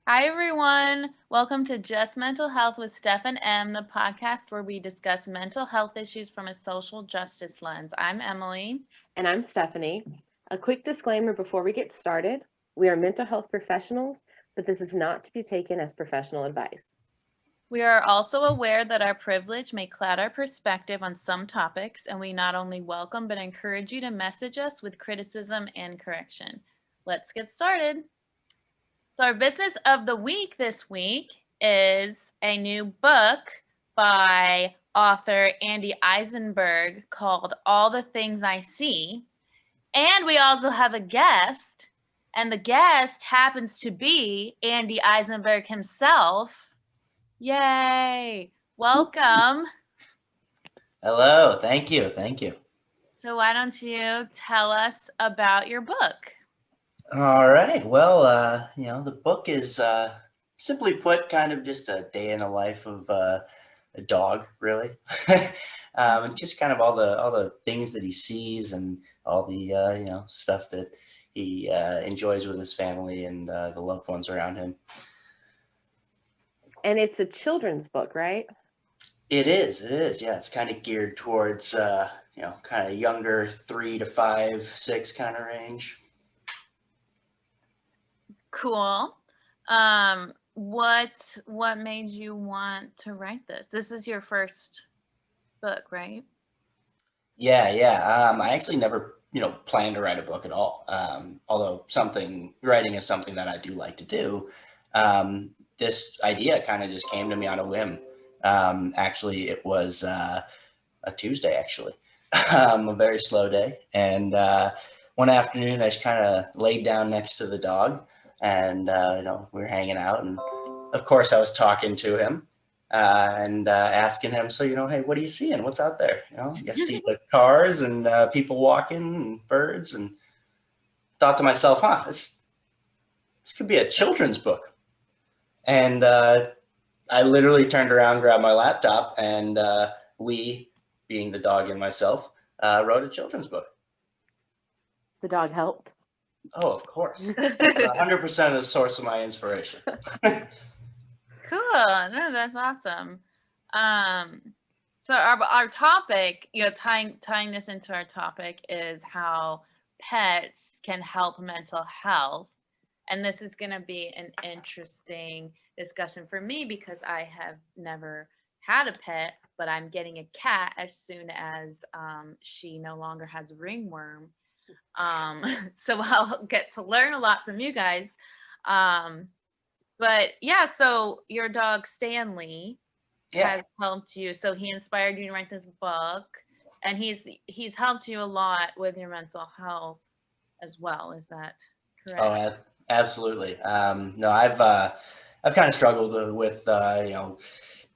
Hi, everyone. Welcome to Just Mental Health with Steph and Em, the podcast where we discuss mental health issues from a social justice lens. I'm Emily. And I'm Stephanie. A quick disclaimer before we get started. We are mental health professionals, but this is not to be taken as professional advice. We are also aware that our privilege may cloud our perspective on some topics, and we not only welcome but encourage you to message us with criticism and correction. Let's get started. So, our business of the week this week is a new book by author Andy Eisenberg called All the Things I See. And we also have a guest, and the guest happens to be Andy Eisenberg himself. Yay! Welcome. Hello, thank you, thank you. So, why don't you tell us about your book? All right, well, the book is simply put kind of just a day in the life of a dog, really, and just kind of all the things that he sees and all the stuff that he enjoys with his family and the loved ones around him. And it's a children's book, right? It is, yeah. It's kind of geared towards kind of younger 3 to 5, 6 kind of range. Cool. What made you want to write this? This is your first book, right? Yeah. I actually never, planned to write a book at all. Although writing is something that I do like to do. This idea kind of just came to me on a whim. Actually, it was a Tuesday, actually, a very slow day. And one afternoon, I just kind of laid down next to the dog, and we were hanging out, and of course, I was talking to him and asking him, so, hey, what are you seeing? What's out there? You see the cars and people walking and birds, and thought to myself, this could be a children's book. And I literally turned around, grabbed my laptop, and we, being the dog and myself, wrote a children's book. The dog helped. Oh, of course. 100% of the source of my inspiration. Cool. No, that's awesome. So our topic, tying this into our topic is how pets can help mental health. And this is going to be an interesting discussion for me because I have never had a pet, but I'm getting a cat as soon as she no longer has ringworm. So I'll get to learn a lot from you guys. But yeah, so your dog Stanley Yeah. has helped you. So he inspired you to write this book, and he's helped you a lot with your mental health as well. Is that correct? Oh, absolutely. No, I've kind of struggled with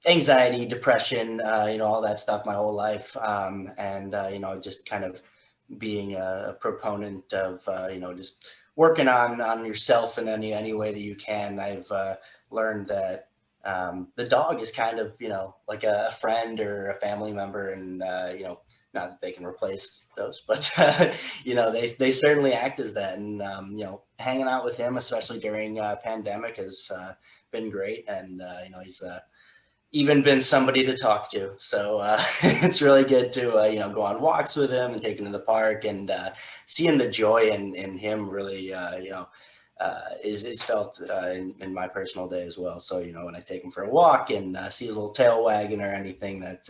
anxiety, depression, all that stuff my whole life, and just kind of being a proponent of just working on yourself in any way that you can. I've learned that the dog is kind of like a friend or a family member, and not that they can replace those, but they certainly act as that. And hanging out with him, especially during pandemic, has been great. And he's even been somebody to talk to. So it's really good to go on walks with him and take him to the park, and seeing the joy in him really is felt in my personal day as well. So when I take him for a walk and see his little tail wagging or anything, that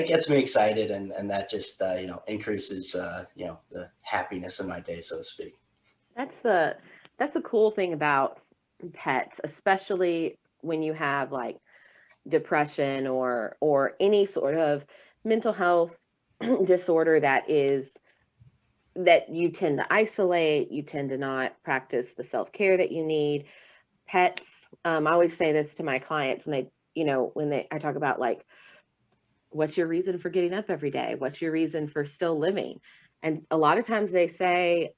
gets me excited, and that just increases the happiness in my day, so to speak. That's the cool thing about pets, especially when you have like depression or any sort of mental health disorder that you tend to isolate, you tend to not practice the self-care that you need. Pets, I always say this to my clients when I talk about like, what's your reason for getting up every day? What's your reason for still living? And a lot of times they say,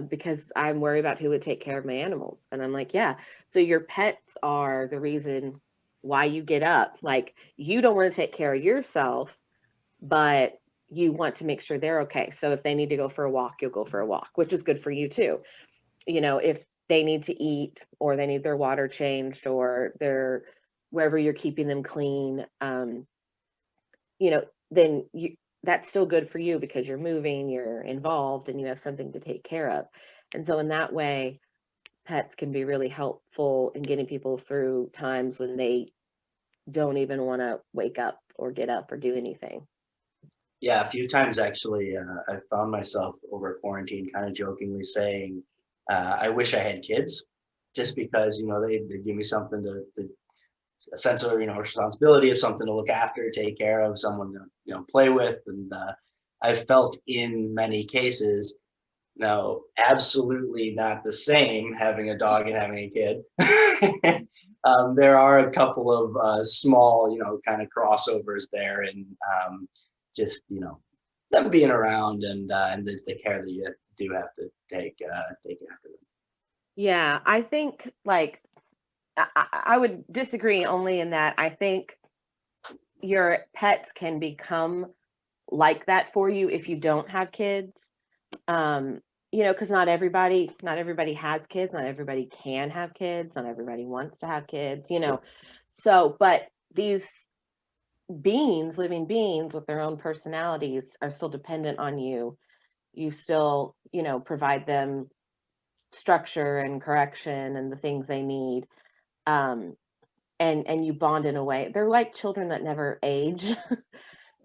because I'm worried about who would take care of my animals. And I'm like, yeah, so your pets are the reason why you get up. Like, you don't want to take care of yourself, but you want to make sure they're okay. So if they need to go for a walk, you'll go for a walk, which is good for you too. If they need to eat, or they need their water changed, or they're wherever you're keeping them clean, then that's still good for you because you're moving, you're involved, and you have something to take care of. And so in that way, pets can be really helpful in getting people through times when they don't even want to wake up or get up or do anything. Yeah, a few times actually, I found myself over quarantine kind of jokingly saying, I wish I had kids, just because, they give me something to a sense of, responsibility, of something to look after, take care of, someone to, play with. And I've felt in many cases, no, absolutely not the same having a dog and having a kid. There are a couple of small, kind of crossovers there, and just, them being around, and the care that you do have to take after them. Yeah, I think like I would disagree only in that I think your pets can become like that for you if you don't have kids. Because not everybody has kids, not everybody can have kids, not everybody wants to have kids, So, but these living beings with their own personalities are still dependent on you. You still, provide them structure and correction and the things they need. Um, and you bond in a way. They're like children that never age.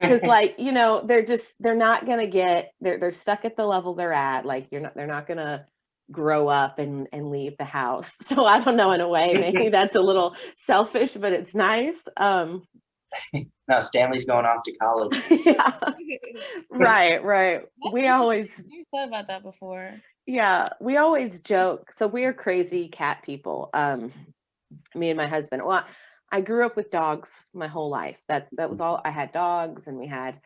Because like, they're not gonna they're stuck at the level they're at. Like they're not gonna grow up and leave the house. So I don't know, in a way, maybe that's a little selfish, but it's nice. Now Stanley's going off to college. Yeah. Right. We always You thought about that before. Yeah, we always joke. So we're crazy cat people. Me and my husband. Well, I grew up with dogs my whole life. That was all. I had dogs, and we had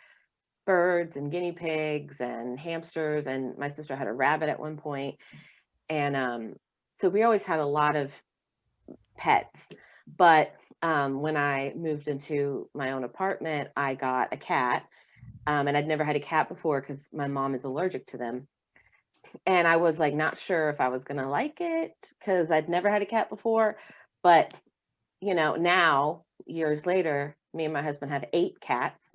birds and guinea pigs and hamsters, and my sister had a rabbit at one point. And so we always had a lot of pets. But when I moved into my own apartment, I got a cat. And I'd never had a cat before because my mom is allergic to them. And I was like not sure if I was gonna like it because I'd never had a cat before. But now years later, me and my husband have 8 cats.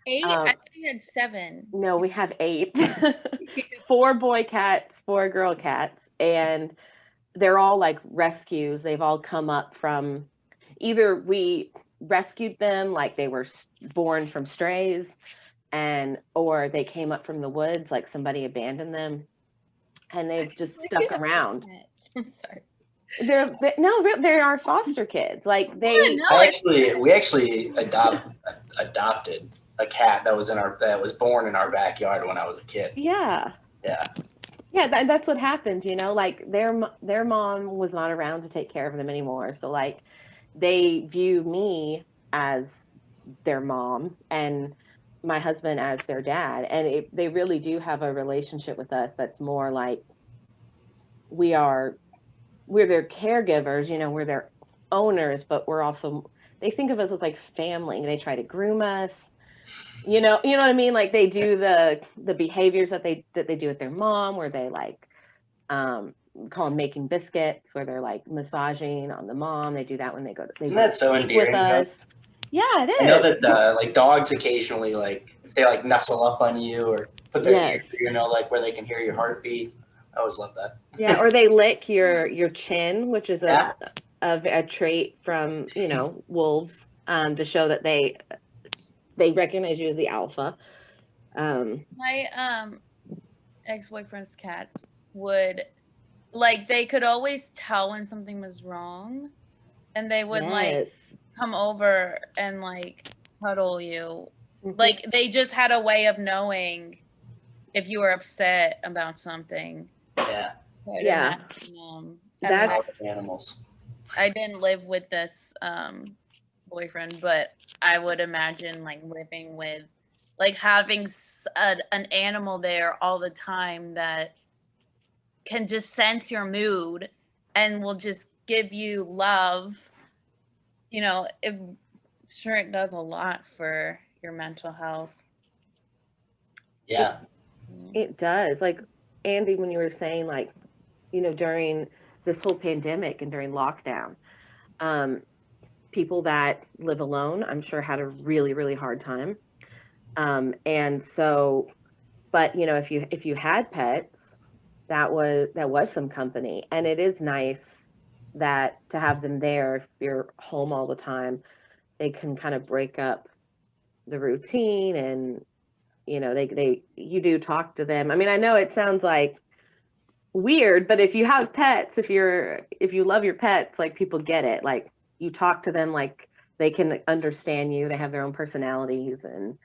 8? I thought you had 7. No, we have 8. 4 boy cats, 4 girl cats, and they're all like rescues. They've all come up from either we rescued them, like they were born from strays, or they came up from the woods, like somebody abandoned them, and they've just stuck around. I'm sorry. They are foster kids. Like they. We actually adopted a cat that was born in our backyard when I was a kid. Yeah. That's what happens, like their mom was not around to take care of them anymore, so like they view me as their mom and my husband as their dad, and they really do have a relationship with us that's more like we're their caregivers, we're their owners, but they think of us as like family. They try to groom us. You know what I mean? Like they do the behaviors that they do with their mom, where they like call them making biscuits, where they're like massaging on the mom. They do that when they go Isn't that so endearing? With us. Yeah, it is. I know that like dogs occasionally, like if they like nestle up on you or put their ear, like where they can hear your heartbeat. I always love that. Yeah, or they lick your chin, which is a trait from wolves, to show that they recognize you as the alpha. My ex-boyfriend's cats would, like, they could always tell when something was wrong, and they would like come over and like cuddle you. Like they just had a way of knowing if you were upset about something. Yeah. That's animals. I didn't live with this boyfriend, but I would imagine like living with, like having an animal there all the time that can just sense your mood and will just give you love. Sure, it does a lot for your mental health. Yeah. It does. Like Andy, when you were saying like during this whole pandemic and during lockdown. Um, People that live alone, I'm sure, had a really, really hard time. And so, but if you had pets, that was some company, and it is nice that to have them there. If you're home all the time, they can kind of break up the routine, and they you do talk to them. I mean, I know it sounds like weird, but if you have pets, if you love your pets, like, people get it. Like, you talk to them like they can understand you. They have their own personalities and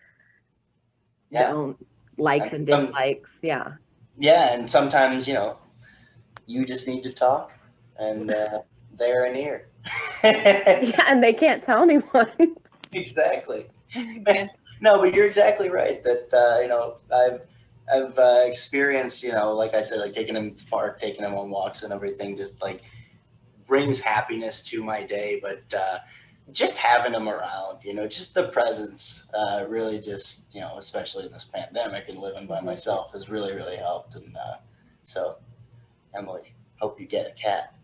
their Yeah. own likes And and dislikes. Yeah. yeah, and sometimes, you just need to talk, and they're an ear. Yeah, and they can't tell anyone. Exactly. That's good. No, but you're exactly right. That I've experienced, like I said, like taking them to the park, taking them on walks, and everything. Just like brings happiness to my day. But just having them around, just the presence, really just, especially in this pandemic and living by Mhm. myself, has really, really helped. And so, Emily, hope you get a cat.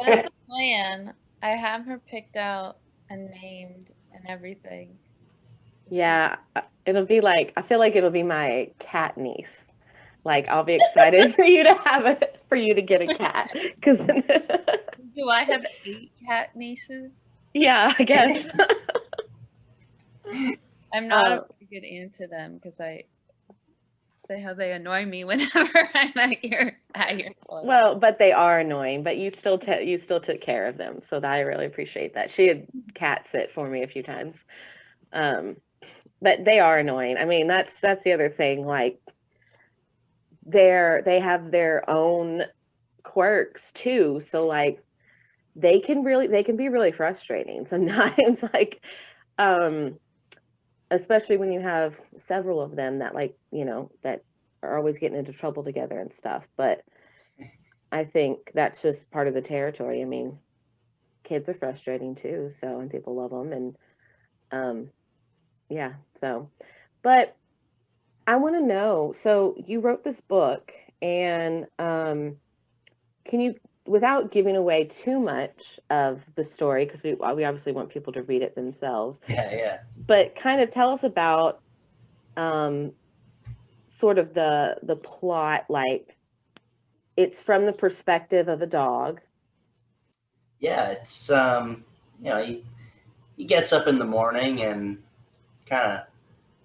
That's the plan. I have her picked out and named and everything. Yeah, it'll be like, I feel like it'll be my cat niece. Like, I'll be excited for you to get a cat, because Do I have 8 cat nieces? yeah, I guess. I'm not a Uh, very good aunt to them because I say how they annoy me whenever I'm at your place. well, but they are annoying, but you still took care of them, so I really appreciate that. She had cat sit for me a few times. Um, but they are annoying. I mean, that's the other thing. Like, they have their own quirks too. So, like, they can be really frustrating sometimes. Like, um, especially when you have several of them that, like, that are always getting into trouble together and stuff. But I think that's just part of the territory. I mean, kids are frustrating too, so, and people love them, and um, yeah. So, but I want to know. So, you wrote this book, and can you, without giving away too much of the story, because we obviously want people to read it themselves, Yeah, yeah. but kind of tell us about um, sort of the plot. Like, it's from the perspective of a dog. Yeah, it's he gets up in the morning and kind of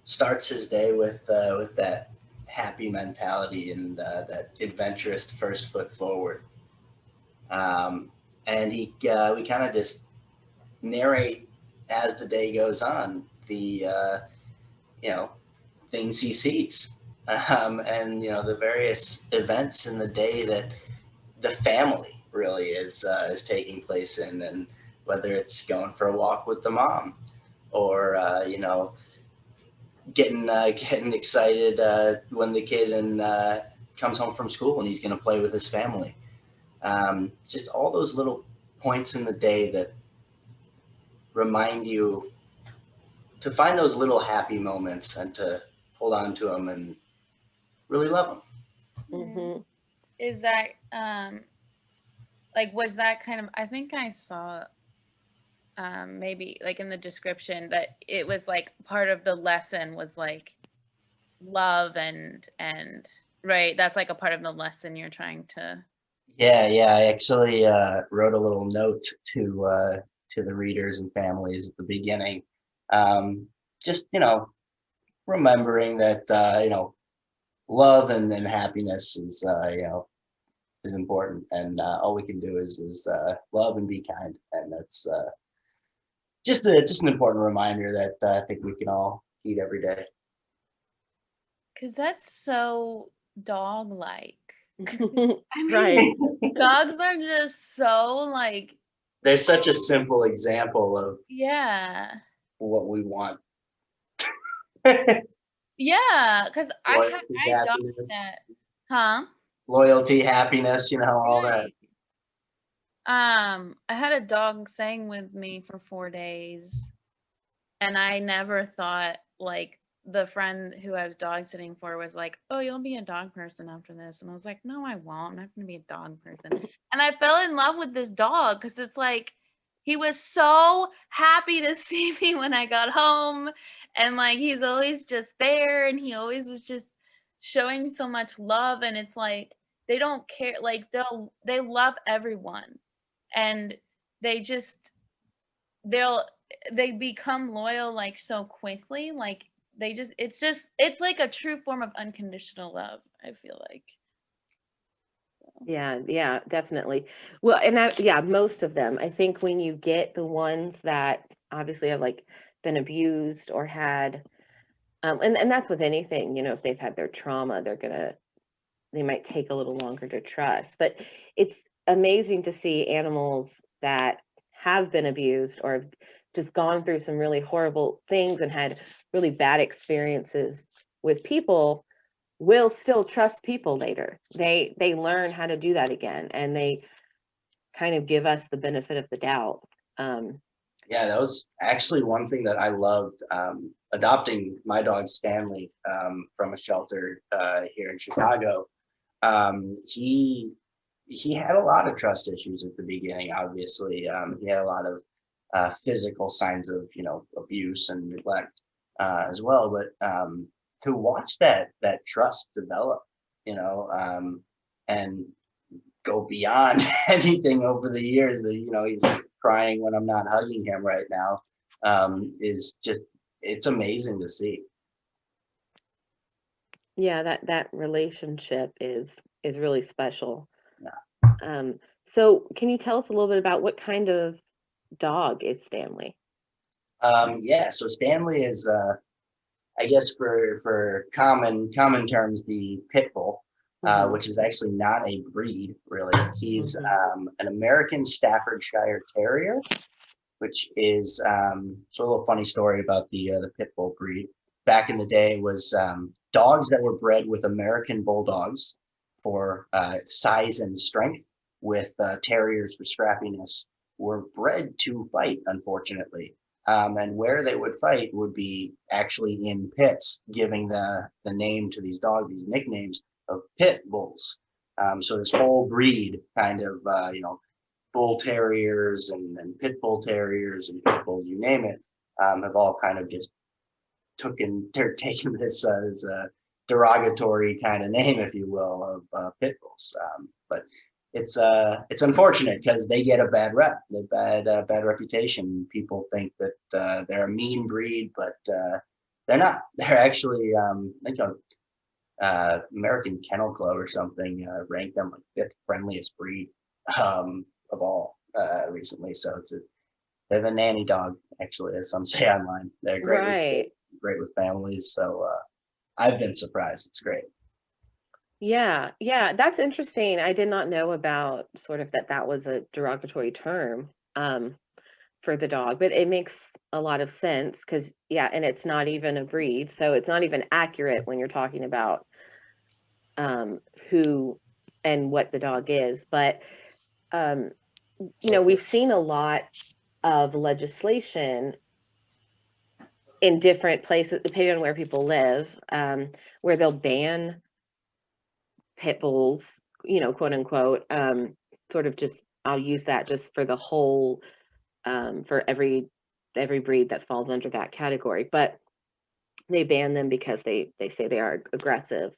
starts his day with that happy mentality and that adventurous first foot forward. And we kind of just narrate as the day goes on the you know things he sees, and the various events in the day that the family really is taking place in, and whether it's going for a walk with the mom, or getting excited when the kid comes home from school and he's going to play with his family. Just all those little points in the day that remind you to find those little happy moments and to hold on to them and really love them. Mm. Hmm. Is that like, was that kind of, I think I saw maybe like in the description that it was like part of the lesson was like love and right, that's like a part of the lesson you're trying to. Yeah. I actually wrote a little note to the readers and families at the beginning, just remembering that love and happiness is important, and all we can do is love and be kind, and that's just an important reminder that I think we can all heed every day. Because that's so dog like. I Right. mean, dogs are just so like, There's such a simple example of yeah. what we want. Yeah, because Loyalty, I dog happiness, sat. Huh? loyalty, happiness, all that. Right. I had a dog staying with me for 4 days, and I never thought like the friend who I was dog sitting for was like, "Oh, you'll be a dog person after this." And I was like, "No, I won't. I'm not going to be a dog person." And I fell in love with this dog because it's like he was so happy to see me when I got home. And like he's always just there and he always was just showing so much love. And it's like they don't care, like they love everyone. And they just they'll they become loyal like so quickly, like they just it's like a true form of unconditional love, I feel like. Yeah, yeah, definitely. Well, and yeah, most of them. I think when you get the ones that obviously have like been abused or had, and that's with anything, if they've had their trauma, they might take a little longer to trust. But it's amazing to see animals that have been abused or have just gone through some really horrible things and had really bad experiences with people will still trust people later. They learn how to do that again, and they kind of give us the benefit of the doubt. Um, Yeah, that was actually one thing that I loved, adopting my dog Stanley, from a shelter here in Chicago. He had a lot of trust issues at the beginning. Obviously, he had a lot of physical signs of abuse and neglect as well. But to watch that trust develop, and go beyond anything over the years, that he's crying when I'm not hugging him right now, is just, it's amazing to see. yeah, that relationship is really special. Yeah. So can you tell us a little bit about what kind of dog is Stanley? Yeah, so Stanley is, I guess for common terms, the pit bull, Mhm. which is actually not a breed, really. He's Mhm. an American Staffordshire Terrier, which is, so a little funny story about the pit bull breed. Back in the day, was dogs that were bred with American bulldogs for size and strength, with terriers for scrappiness, were bred to fight, unfortunately. And where they would fight would be actually in pits, giving the name to these dogs, these nicknames of pit bulls. So this whole breed kind of, bull terriers and pit bull terriers and pit bulls, you name it, have all kind of just taken this derogatory kind of name, if you will, of pit bulls. But it's unfortunate because they get a bad rep, they bad reputation. People think that they're a mean breed, but they're not. They're actually, I think American Kennel Club or something ranked them like fifth friendliest breed of all recently. So they're the nanny dog, actually, as some say online. They're Right. great with families. So I've been surprised. It's great. Yeah, yeah, that's interesting. I did not know about sort of that was a derogatory term for the dog, but it makes a lot of sense because yeah, and it's not even a breed, so it's not even accurate when you're talking about who and what the dog is. But um, we've seen a lot of legislation in different places, depending on where people live, where they'll ban pit bulls, quote unquote, sort of just, I'll use that just for the whole, for every breed that falls under that category. But they ban them because they say they are aggressive,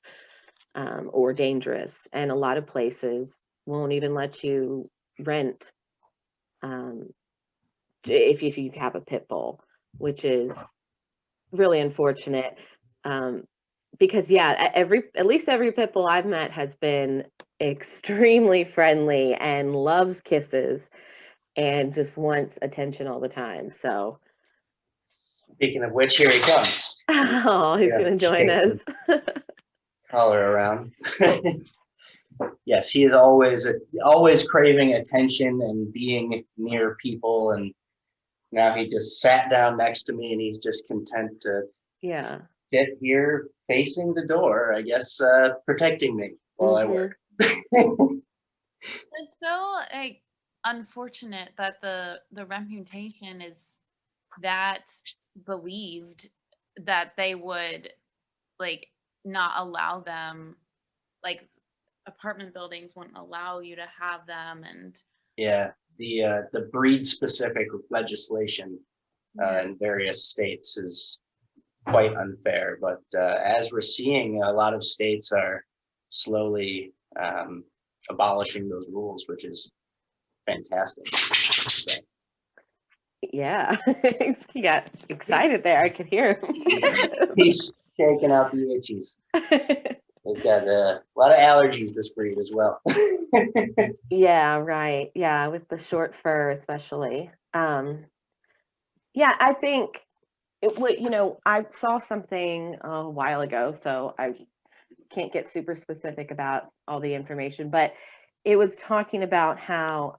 or dangerous. And a lot of places won't even let you rent, um, if you have a pit bull, which is really unfortunate. Um, because yeah, at least every pit bull I've met has been extremely friendly and loves kisses and just wants attention all the time. So, Speaking of which, here he comes. oh, he's Yeah, gonna join shake us. the collar around. Yes, he is always craving attention and being near people. And now he just sat down next to me, and he's just content to Yeah. sit here facing the door, I guess, protecting me while I Hmm. work. It's so like unfortunate that the reputation is that believed that they would like not allow them, like apartment buildings wouldn't allow you to have them. And Yeah, the breed specific legislation yeah, in various states is quite unfair. But as we're seeing, a lot of states are slowly abolishing those rules, which is fantastic. So, Yeah. He got excited there. I could hear him. he's shaking out the itchies. They've got a lot of allergies, this breed as well. Yeah, right. Yeah, with the short fur especially. Yeah, I think it would, I saw something a while ago, so I can't get super specific about all the information, but it was talking about how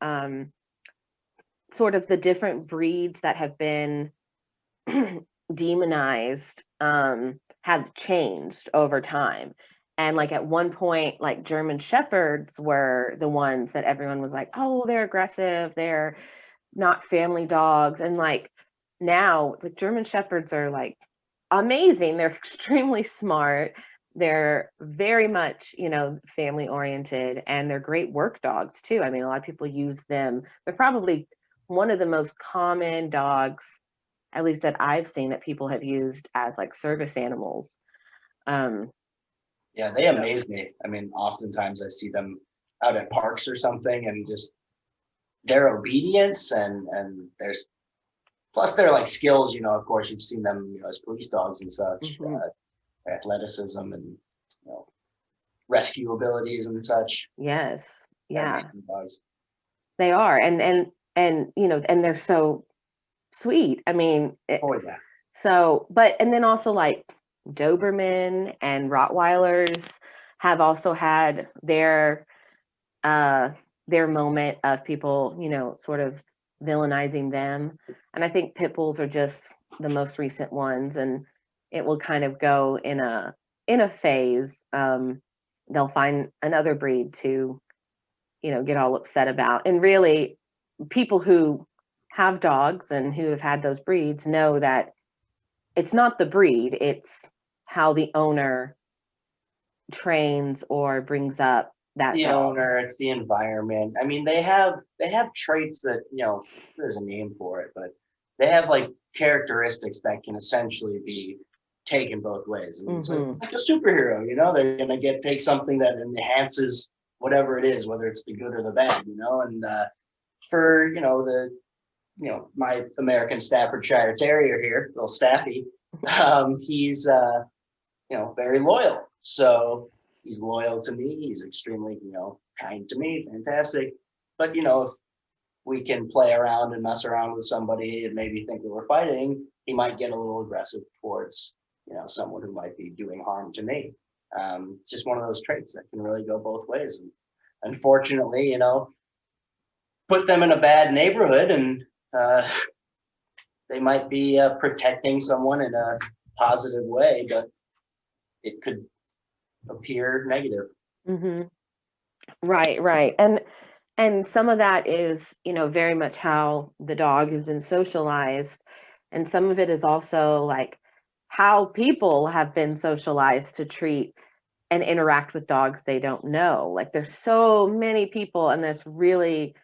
sort of the different breeds that have been demonized have changed over time. And like at one point, like German shepherds were the ones that everyone was like, oh, they're aggressive, they're not family dogs. And like now, the German shepherds are like amazing. They're extremely smart. They're very much, family oriented, and they're great work dogs too. I mean, a lot of people use them. They're probably one of the most common dogs, at least that I've seen, that people have used as like service animals. Um, Yeah, they amaze me. I mean, oftentimes I see them out at parks or something, and just their obedience and there's plus their like skills. Of course, you've seen them, as police dogs and such, athleticism and rescue abilities and such. yes, They're yeah, amazing dogs. they are, and they're so sweet. I mean, Oh yeah. so, but and then also like Doberman and Rottweilers have also had uh their moment of people, sort of villainizing them. And I think pit bulls are just the most recent ones, and it will kind of go in a phase. They'll find another breed to, get all upset about. And really, people who have dogs and who have had those breeds know that it's not the breed, it's how the owner trains or brings up that The dog. owner, it's the environment. I mean, they have traits that, there's a name for it, but they have like characteristics that can essentially be taken both ways. I mean, it's like a superhero, they're gonna take something that enhances whatever it is, whether it's the good or the bad, and for my American Staffordshire Terrier here, little Staffy, he's very loyal. So he's loyal to me. He's extremely, kind to me. Fantastic. But if we can play around and mess around with somebody and maybe think that we're fighting, he might get a little aggressive towards, someone who might be doing harm to me. It's just one of those traits that can really go both ways. And unfortunately, put them in a bad neighborhood and they might be protecting someone in a positive way, but it could appear negative. Mm-hmm. Right. And some of that is, very much how the dog has been socialized. And some of it is also like how people have been socialized to treat and interact with dogs they don't know. Like there's so many people, and this really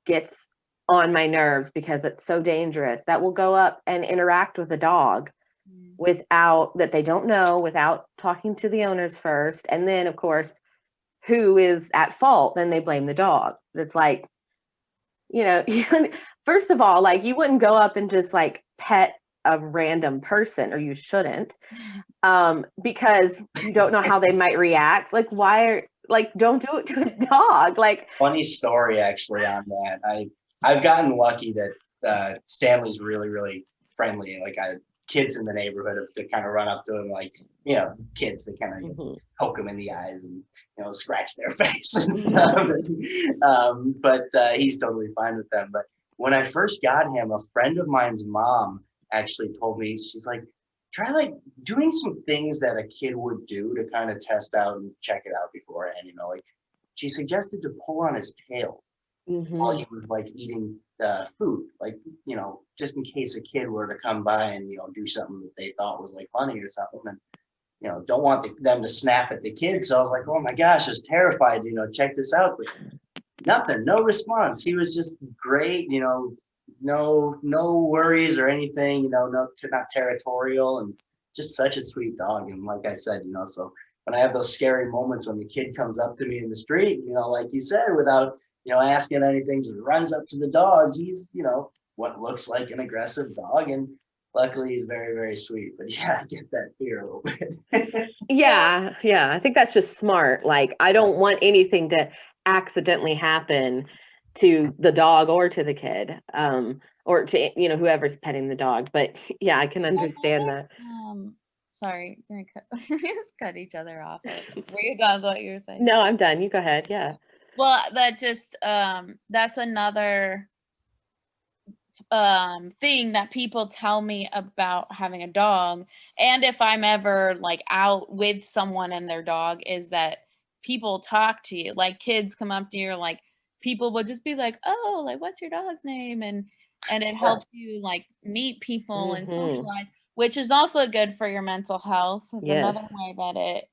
gets on my nerves because it's so dangerous, that will go up and interact with a dog without that they don't know, without talking to the owners first. And then of course, who is at fault? Then they blame the dog. It's like, first of all, like you wouldn't go up and just like pet a random person, or you shouldn't, because you don't know how they might react. Like, don't do it to a dog. Like, Funny story actually on that. I've gotten lucky that Stanley's really, really friendly. Like kids in the neighborhood have to kind of run up to him, like, kids, they kind of poke him in the eyes and, scratch their face and stuff. But he's totally fine with them. But when I first got him, a friend of mine's mom actually told me, she's like, try like doing some things that a kid would do to kind of test out and check it out beforehand, like she suggested to pull on his tail. while Mm-hmm. he was like eating food, like, just in case a kid were to come by and, do something that they thought was like funny or something. And, don't want them to snap at the kid. So I was like, oh my gosh, I was terrified, check this out. But nothing, no response. He was just great, no worries or anything, not territorial, and just such a sweet dog. And like I said, so when I have those scary moments when the kid comes up to me in the street, like you said, without, asking anything, just runs up to the dog. He's, what looks like an aggressive dog. And luckily he's very, very sweet. But yeah, I get that fear a little bit. Yeah, yeah. I think that's just smart. Like, I don't want anything to accidentally happen to the dog or to the kid, or to, whoever's petting the dog. But yeah, I can understand that. Sorry, we're gonna just cut each other off. Were you done with what you were saying? No, I'm done. You go ahead. Yeah. Well, that's another thing that people tell me about having a dog, and if I'm ever like out with someone and their dog, is that people talk to you, like kids come up to you, or like people will just be like, oh, like what's your dog's name, and it helps you like meet people and Mm-hmm. socialize, which is also good for your mental health. So it's Yes. another way that it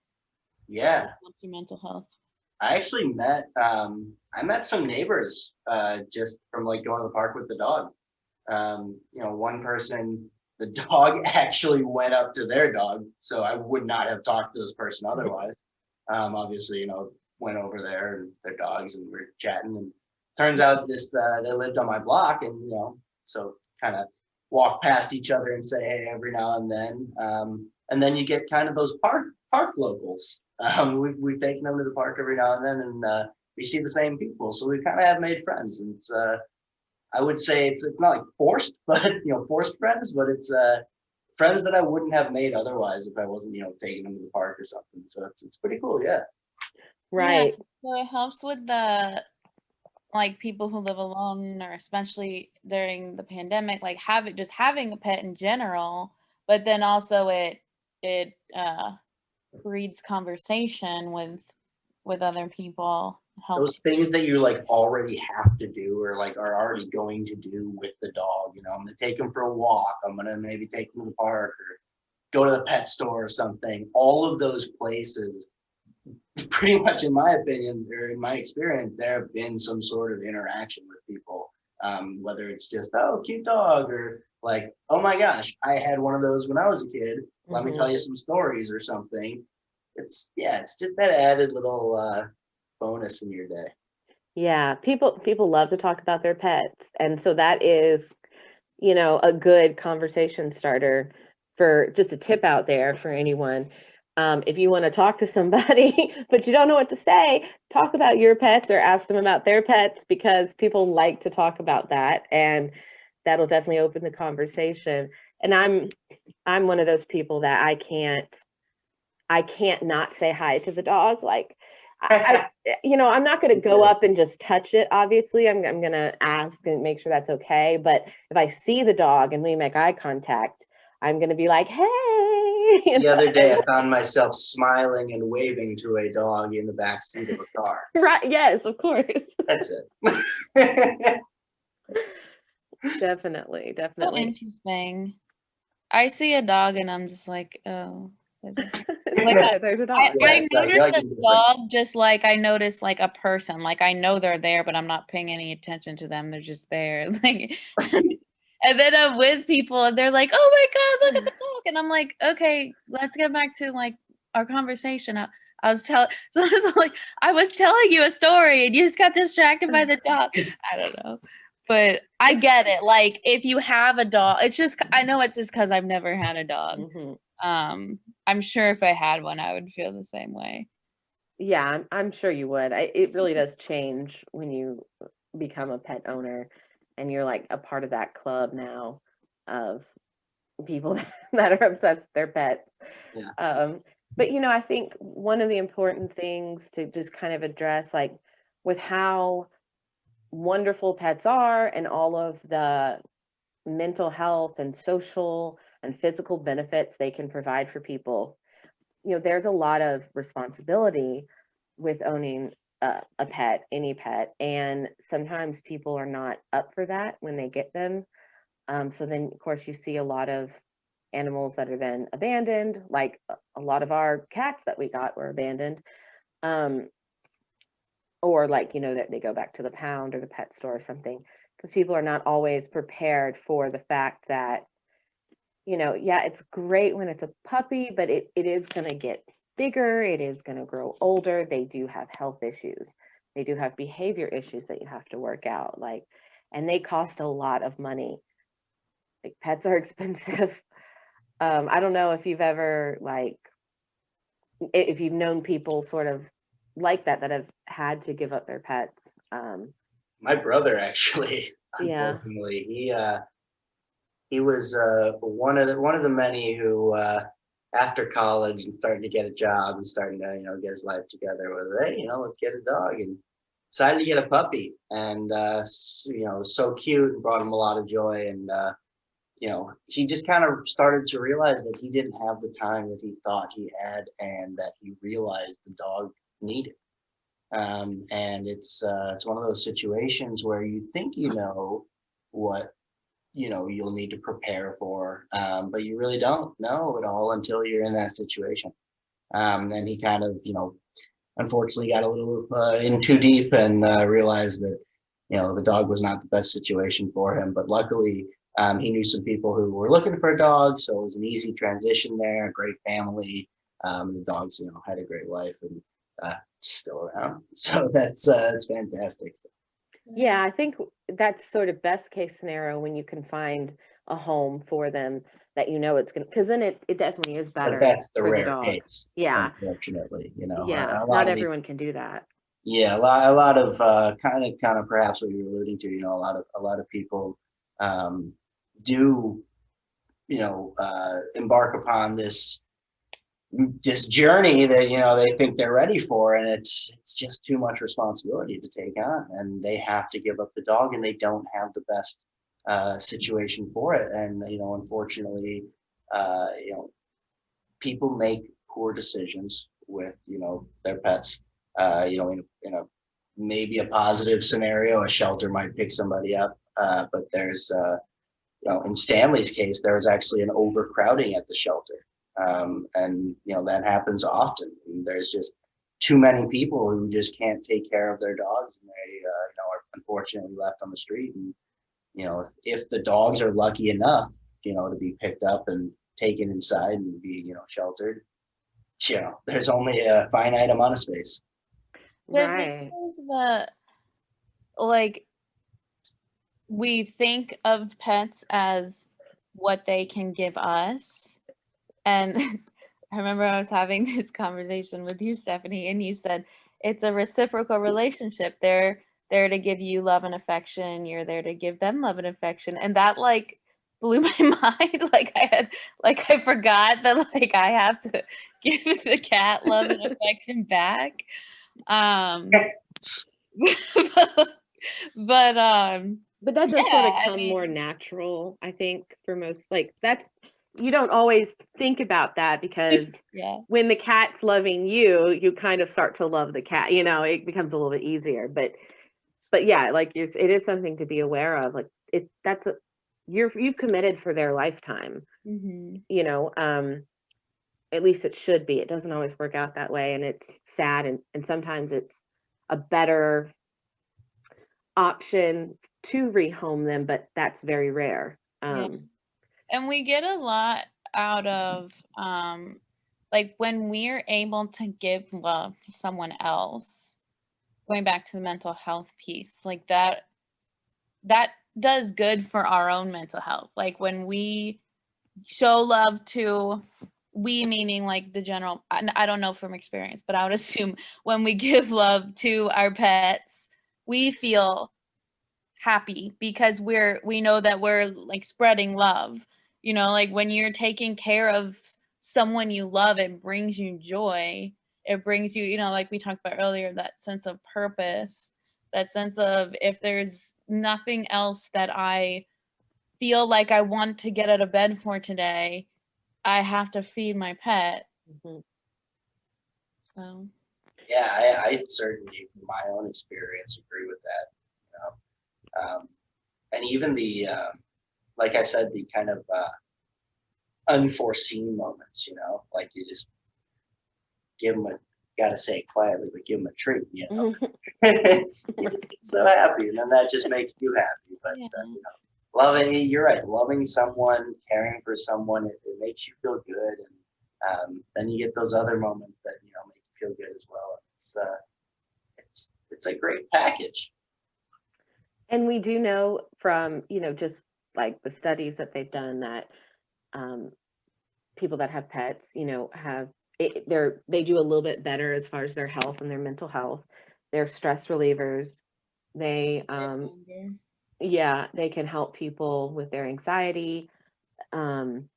Yeah. helps your mental health. I actually met some neighbors just from like going to the park with the dog. One person, the dog actually went up to their dog, so I would not have talked to this person otherwise. Obviously, went over there and their dogs, and we're chatting, and turns out they lived on my block, and so kind of walk past each other and say hey every now and then. And then you get kind of those park locals. We've taken them to the park every now and then, and we see the same people, so we kind of have made friends. And it's I would say it's not like forced, but forced friends, but it's friends that I wouldn't have made otherwise if I wasn't taking them to the park or something. So it's pretty cool, yeah. Right. Yeah, so it helps with the like people who live alone, or especially during the pandemic, like having a pet in general, but then also it breeds conversation with other people, Those helps. things that you like already have to do or like are already going to do with the dog. I'm gonna take him for a walk. I'm gonna maybe take him to the park or go to the pet store or something. All of those places, pretty much in my opinion or in my experience, there have been some sort of interaction with people. Whether it's just, oh, cute dog, or like, oh my gosh, I had one of those when I was a kid. Let me Mm-hmm. tell you some stories or something. It's just that added little bonus in your day. Yeah, people love to talk about their pets, and so that is, a good conversation starter. For just a tip out there for anyone, if you want to talk to somebody but you don't know what to say, talk about your pets or ask them about their pets, because people like to talk about that, and that'll definitely open the conversation. And I'm one of those people that I can't not say hi to the dog. Like, I'm not going to go up and just touch it. Obviously, I'm going to ask and make sure that's okay. But if I see the dog and we make eye contact, I'm going to be like, hey. The other day, I found myself smiling and waving to a dog in the back seat of a car. Right. Yes, of course. That's it. Definitely. So Definitely. interesting. I see a dog and I'm just like, oh, like There's a dog. I Yeah, notice dog a is different. dog just like I notice like a person. Like I know they're there, but I'm not paying any attention to them. They're just there. Like, and then I'm with people and they're like, "Oh my God, look at the dog!" And I'm like, "Okay, let's get back to like our conversation." I was telling, so I was telling you a story and you just got distracted by the dog. I don't know, but I get it. Like if you have a dog, it's just I know it's just because I've never had a dog. Mm-hmm. I'm sure if I had one, I would feel the same way. Yeah, I'm sure you would. It really does change when you become a pet owner and you're like a part of that club now of people that are obsessed with their pets. Yeah. But I think one of the important things to just kind of address, like with how wonderful pets are and all of the mental health and social and physical benefits they can provide for people, there's a lot of responsibility with owning a pet, any pet, and sometimes people are not up for that when they get them. So then, of course, you see a lot of animals that are then abandoned, like a lot of our cats that we got were abandoned. Or like, that they go back to the pound or the pet store or something, because people are not always prepared for the fact that, yeah, it's great when it's a puppy, but it is going to get bigger. It is going to grow older. They do have health issues. They do have behavior issues that you have to work out. And they cost a lot of money. Like pets are expensive. I don't know if you've ever if you've known people sort of like that have had to give up their pets. My brother actually, Yeah. unfortunately, he was one of the many who after college and starting to get a job and starting to get his life together was, hey, let's get a dog, and decided to get a puppy, and so cute and brought him a lot of joy, and he just kind of started to realize that he didn't have the time that he thought he had, and that he realized the dog needed. And it's one of those situations where you think what you'll need to prepare for, but you really don't know it all until you're in that situation. And he kind of unfortunately got a little in too deep, and realized that the dog was not the best situation for him. But luckily, he knew some people who were looking for a dog, so it was an easy transition there. A great family. The dogs had a great life, and still around. So that's fantastic. Yeah, I think that's sort of best case scenario when you can find a home for them that it's gonna, because then it definitely is better But that's the for the rare dog. case, Yeah, unfortunately. yeah. A lot Not of everyone can do that. yeah, a lot of kind of perhaps what you're alluding to. A lot of people do embark upon this journey that they think they're ready for, and it's just too much responsibility to take on, and they have to give up the dog, and they don't have the best situation for it, and unfortunately, people make poor decisions with their pets. In a maybe a positive scenario, a shelter might pick somebody up, but there's in Stanley's case, there was actually an overcrowding at the shelter. And that happens often. And there's just too many people who just can't take care of their dogs, and they are unfortunately left on the street. And if the dogs are lucky enough to be picked up and taken inside and be sheltered, there's only a finite amount of space. The thing Right. is like, we think of pets as what they can give us. And I remember I was having this conversation with you, Stephanie, and you said it's a reciprocal relationship. They're there to give you love and affection. You're there to give them love and affection. And that blew my mind. I forgot that I have to give the cat love and affection back. But But that does sort of yeah, I come more mean, natural, I think, for most. You don't always think about that, because yeah. when the cat's loving you, you kind of start to love the cat. It becomes a little bit easier. But yeah, it is something to be aware of. You've committed for their lifetime. Mhm. At least it should be. It doesn't always work out that way, and it's sad, and sometimes it's a better option to rehome them, but that's very rare. Yeah. And we get a lot out of when we're able to give love to someone else, going back to the mental health piece, that does good for our own mental health. Like when we show love to, we meaning the general, I don't know from experience, but I would assume when we give love to our pets, we feel happy because we know that we're spreading love. When you're taking care of someone you love, it brings you joy. It brings you, like we talked about earlier, that sense of purpose, that sense of, if there's nothing else that I feel like I want to get out of bed for today, I have to feed my pet. Mhm. So Yeah, I certainly, from my own experience, agree with that. And even like I said, the kind of unforeseen moments, like you just give them gotta say it quietly, but give them a treat, You just get so happy, and then that just makes you happy. But, Yeah. Loving, you're right, loving someone, caring for someone, it makes you feel good. And then you get those other moments that, make you feel good as well. It's a great package. And we do know from, just like the studies that they've done that um, people that have pets, they do a little bit better as far as their health and their mental health. They're stress relievers. They, yeah, they can help people with their anxiety. Um,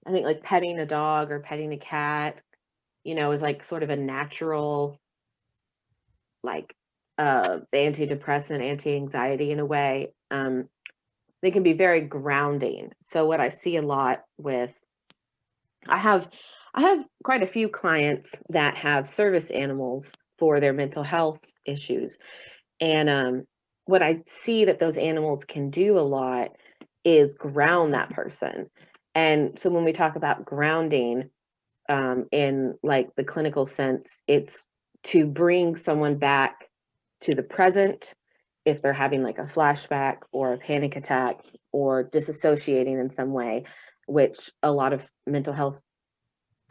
I think like petting a dog or petting a cat, is like sort of a natural, like, antidepressant, anti-anxiety in a way. They can be very grounding. So what I see a lot with, I have quite a few clients that have service animals for their mental health issues. And what I see that those animals can do a lot is ground that person. And so when we talk about grounding, in like the clinical sense, it's to bring someone back to the present if they're having like a flashback or a panic attack or disassociating in some way, which a lot of mental health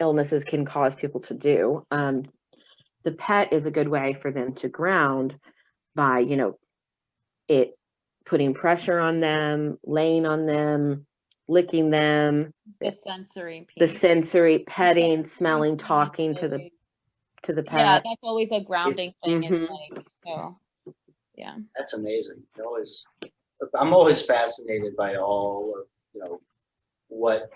illnesses can cause people to do. The pet is a good way for them to ground by, it putting pressure on them, laying on them, licking them, The sensory the piece. sensory petting, Sensory smelling, piece talking to is- the Yeah, pet. that's always a grounding thing. It's Mhm. like, so, yeah. That's amazing. I'm always fascinated by all of, what,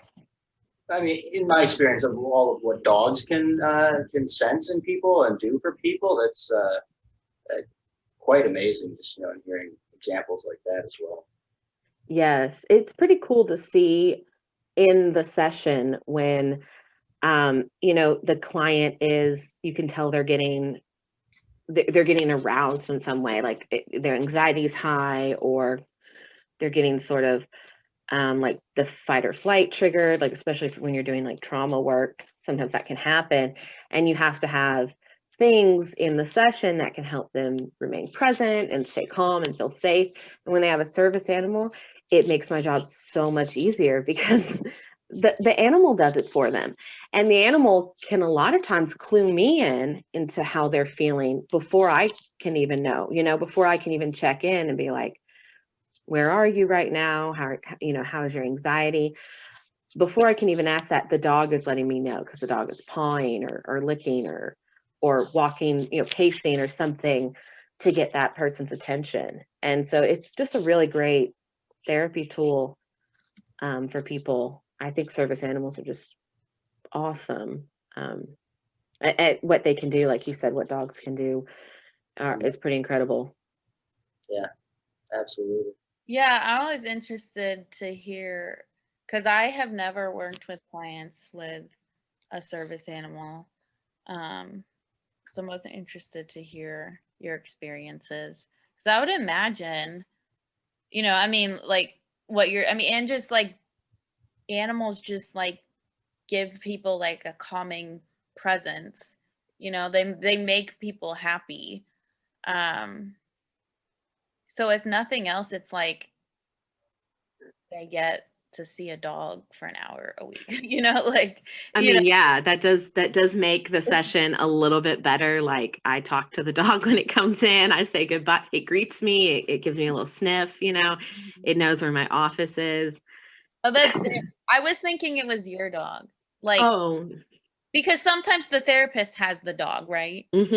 I mean, in my experience of all of what dogs can sense in people and do for people. That's quite amazing. Just hearing examples like that as well. Yes, it's pretty cool to see in the session when the client is, you can tell they're getting aroused in some way, like their anxiety is high, or they're getting sort of like the fight or flight triggered, like especially when you're doing like trauma work, sometimes that can happen. And you have to have things in the session that can help them remain present and stay calm and feel safe. And when they have a service animal, it makes my job so much easier because the animal does it for them. And the animal can a lot of times clue me in into how they're feeling before I can even know, before I can even check in and be like, where are you right now? How is your anxiety? Before I can even ask that, the dog is letting me know, because the dog is pawing or licking or walking, pacing or something to get that person's attention. And so it's just a really great therapy tool for people. I think service animals are just awesome at what they can do. Like you said, what dogs can do is pretty incredible. Yeah, absolutely. Yeah, I'm always interested to hear, because I have never worked with clients with a service animal. So I'm most interested to hear your experiences. Because I would imagine, I mean, like and just like animals just like give people like a calming presence. They make people happy. Um, so if nothing else, it's like they get to see a dog for an hour a week, like, I mean, yeah, that does make the session a little bit better. Like, I talk to the dog when it comes in. I say goodbye. It greets me. It gives me a little sniff. It knows where my office is. Oh, that's it. I was thinking it was your dog. Like, Oh, because sometimes the therapist has the dog, right? oh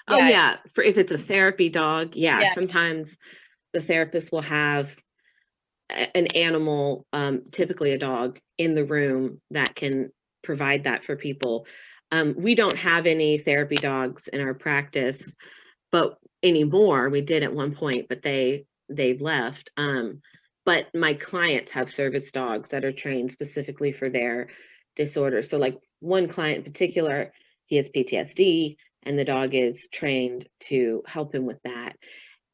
Yeah, yeah. For if it's a therapy dog, yeah. yeah. Sometimes the therapist will have an animal, typically a dog, in the room that can provide that for people. We don't have any therapy dogs in our practice, but anymore. We did at one point, but they've left. But my clients have service dogs that are trained specifically for their disorder. So like one client in particular, he has PTSD and the dog is trained to help him with that.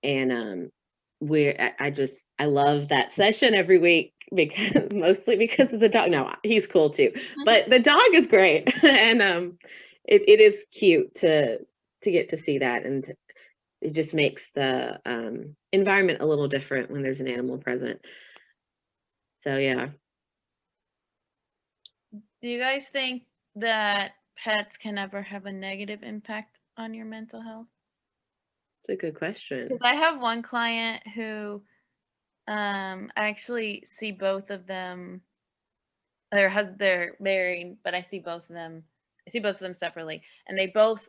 And I love that session every week, because mostly because of the dog. No, he's cool too, but the dog is great. And it is cute to get to see that, and it just makes the environment a little different when there's an animal present. So yeah. Do you guys think that pets can ever have a negative impact on your mental health? It's a good question. 'Cause I have one client who I actually see both of them. They're married, but I see both of them. I see both of them separately, and they both,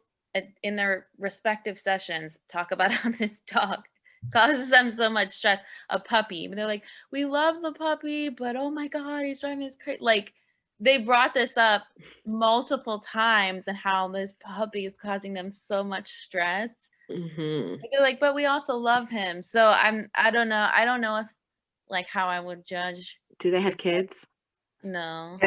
in their respective sessions, talk about how this dog causes them so much stress. A puppy, but they're like, "We love the puppy, but oh my god, he's driving us crazy." Like, they brought this up multiple times, and how this puppy is causing them so much stress. Hmm. They're like, "But we also love him." So I don't know. I don't know if, like, how I would judge. Do they have kids? No.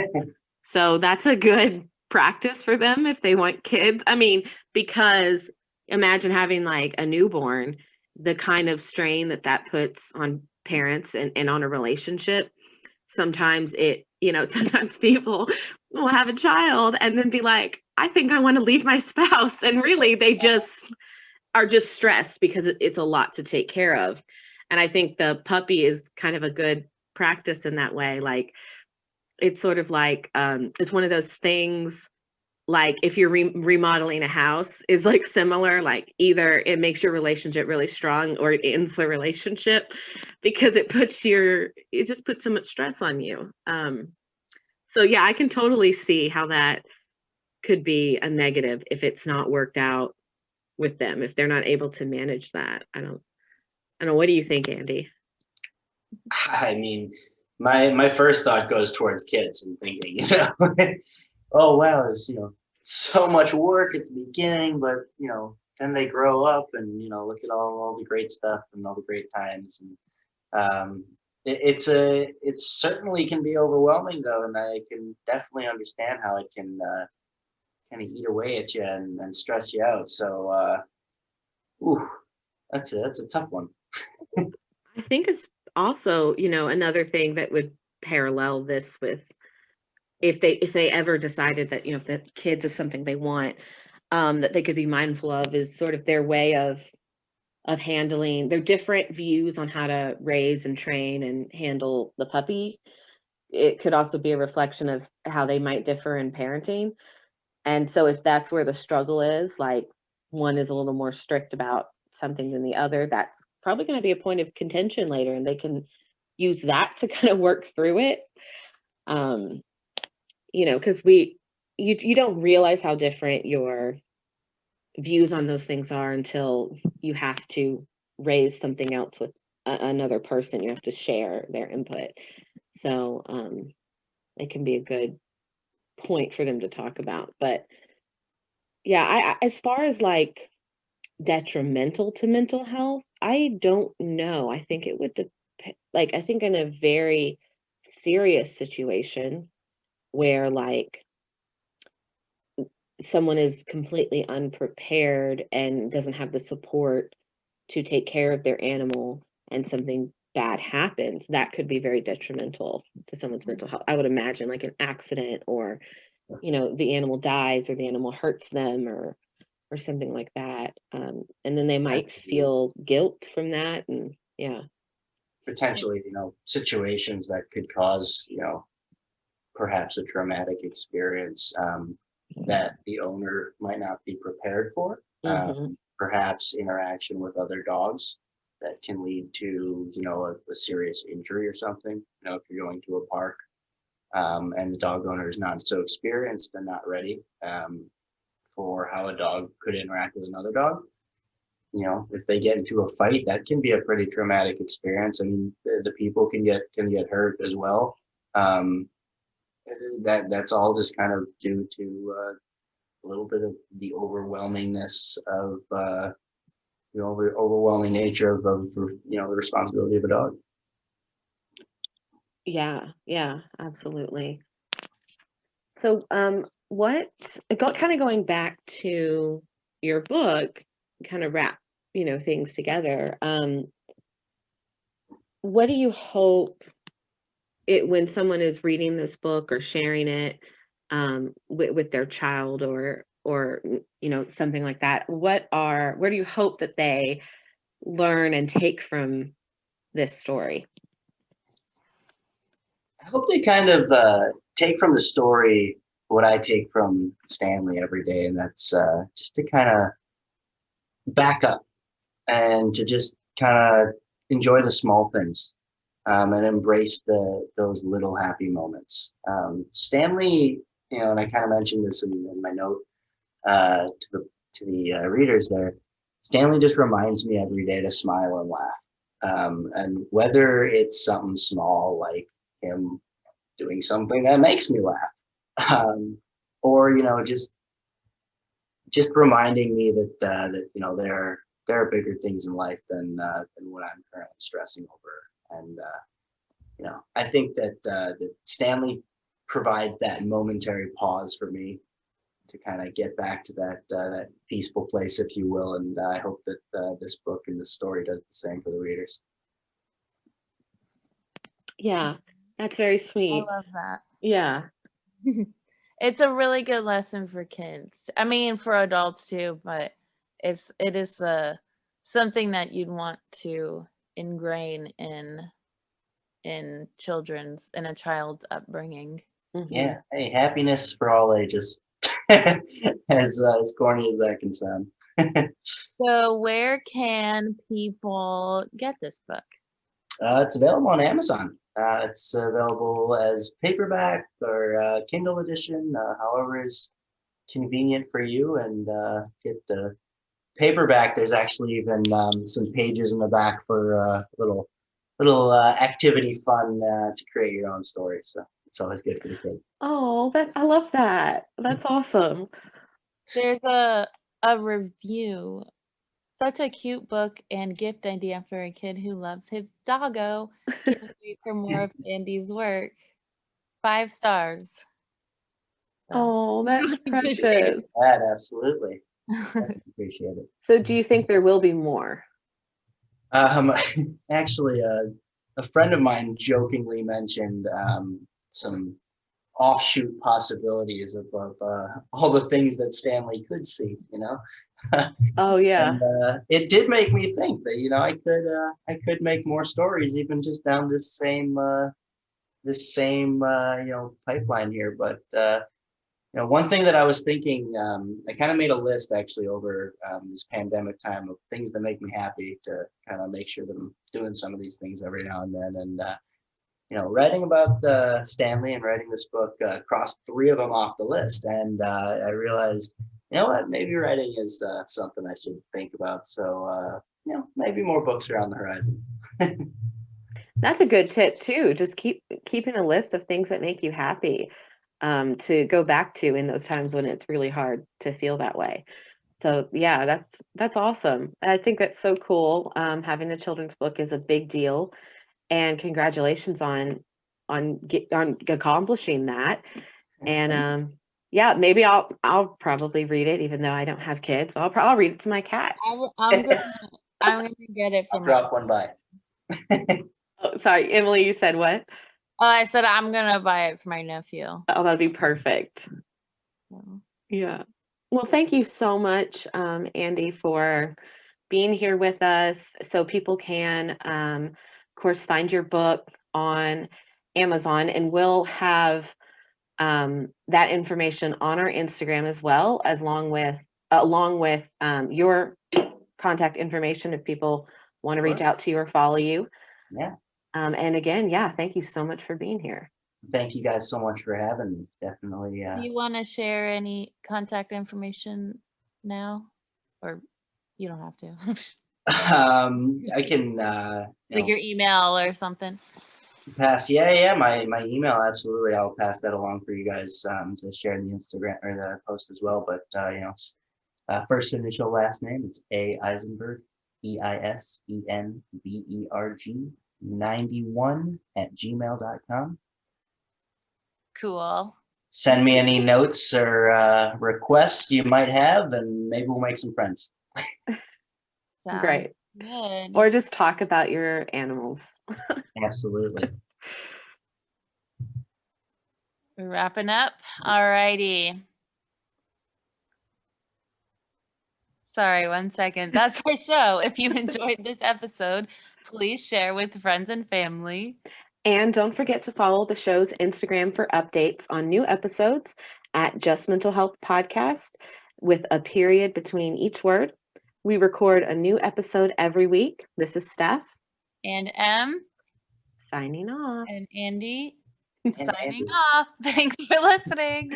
So that's a good practice for them if they want kids. I mean, because imagine having like a newborn, the kind of strain that that puts on parents and on a relationship. Sometimes sometimes people will have a child and then be like, I think I want to leave my spouse. And really, they just are just stressed because it's a lot to take care of. And I think the puppy is kind of a good practice in that way. Like, it's sort of like, it's one of those things, like if you're remodeling a house, is like similar, like either it makes your relationship really strong or it ends the relationship, because it just puts so much stress on you. So yeah, I can totally see how that could be a negative if it's not worked out with them, if they're not able to manage that. I don't know. What do you think, Andy? I mean, my first thought goes towards kids and thinking, oh wow, there's so much work at the beginning, but then they grow up and look at all the great stuff and all the great times, and it certainly can be overwhelming though, and I can definitely understand how it can kind of eat away at you and stress you out. So, ooh, that's a tough one. I think it's also, another thing that would parallel this with, if they ever decided that, if the kids is something they want, that they could be mindful of, is sort of their way of handling their different views on how to raise and train and handle the puppy. It could also be a reflection of how they might differ in parenting. And so if that's where the struggle is, like one is a little more strict about something than the other, that's probably going to be a point of contention later, and they can use that to kind of work through it. Um, because you don't realize how different your views on those things are until you have to raise something else with another person. You have to share their input. So it can be a good point for them to talk about. But yeah, as far as like detrimental to mental health, I don't know. I think it would depend. Like, I think in a very serious situation where like someone is completely unprepared and doesn't have the support to take care of their animal, and something bad happens, that could be very detrimental to someone's mental health. I would imagine, like an accident, or the animal dies, or the animal hurts them, or something like that. And then they might feel guilt from that. And yeah. Potentially, situations that could cause, perhaps a traumatic experience that the owner might not be prepared for. Hmm. Perhaps interaction with other dogs that can lead to, a serious injury or something. If you're going to a park and the dog owner is not so experienced and not ready for how a dog could interact with another dog. If they get into a fight, that can be a pretty traumatic experience. I mean, the people can get hurt as well. Um, that's all just kind of due to a little bit of the overwhelmingness of the overwhelming nature of the responsibility of a dog. Yeah, absolutely. So what kind of going back to your book kind of wrap, things together. What do you hope when someone is reading this book or sharing it with their child or something like that, where do you hope that they learn and take from this story? I hope they kind of take from the story what I take from Stanley every day, and that's just to kind of back up and to just kind of enjoy the small things, and embrace those little happy moments. Stanley, and I kind of mentioned this in my note to the readers there. Stanley just reminds me every day to smile and laugh, and whether it's something small like him doing something that makes me laugh, or just reminding me that there are bigger things in life than what I'm currently stressing over. And I think that Stanley provides that momentary pause for me to kind of get back to that peaceful place, if you will. And I hope that this book and this story does the same for the readers. Yeah, that's very I sweet. love that. Yeah. It's a really good lesson for kids. I mean, for adults too, but it is something that you'd want to ingrain in a child's upbringing. Yeah. Hey, happiness for all ages. As corny as that can sound. So where can people get this book? It's available on Amazon. It's available as paperback or Kindle edition, however is convenient for you. And get the paperback. There's actually even some pages in the back for little activity fun to create your own story. So it's always good for the kids. Oh, I love that. That's awesome. There's a review. Such a cute book and gift idea for a kid who loves his doggo. Can't wait for more of Andy's work. 5 stars. So. Oh, that's precious. That absolutely. Appreciate it. So do you think there will be more? Actually, a friend of mine jokingly mentioned some offshoot possibilities of all the things that Stanley could see, Oh yeah. And it did make me think that I could make more stories even just down this same pipeline here. But one thing that I was thinking, I kind of made a list actually over this pandemic time of things that make me happy to kind of make sure that I'm doing some of these things every now and then. And writing about Stanley and writing this book crossed 3 of them off the list, and I realized, what, maybe writing is something I should think about. So maybe more books are on the horizon. That's a good tip too. Just keeping a list of things that make you happy, to go back to in those times when it's really hard to feel that way. So yeah, that's awesome. I think that's so cool. Having a children's book is a big deal, and congratulations on accomplishing that. And yeah, maybe I'll probably read it, even though I don't have kids. But I'll read it to my cats. I'm gonna get it I'll from drop one by. Oh, sorry, Emily, you said what? Oh, I said I'm gonna buy it for my nephew. Oh, that'd be perfect. So. Yeah. Well, thank you so much, Andy, for being here with us. So people can, of course, find your book on Amazon, and we'll have that information on our Instagram as well, along with your contact information if people want to reach out to you or follow you. Yeah. And again, yeah, thank you so much for being here. Thank you guys so much for having me. Definitely. Do you want to share any contact information now, or you don't have to? I can Like your email or something. pass. Yeah. My email, absolutely. I'll pass that along for you guys to share in the Instagram or the post as well. But first initial last name, it's A Eisenberg, EISENBERG 91 @gmail.com. Cool. send me any notes or requests you might have, and maybe we'll make some friends. Sounds Great. good. Or just talk about your animals. Absolutely. We're wrapping up. All righty. Sorry, 1 second. That's our show. If you enjoyed this episode, please share with friends and family. And don't forget to follow the show's Instagram for updates on new episodes at Just Mental Health Podcast with a period between each word. We record a new episode every week. This is Steph And Em signing off. and Andy And signing Andrew. off. Thanks for listening.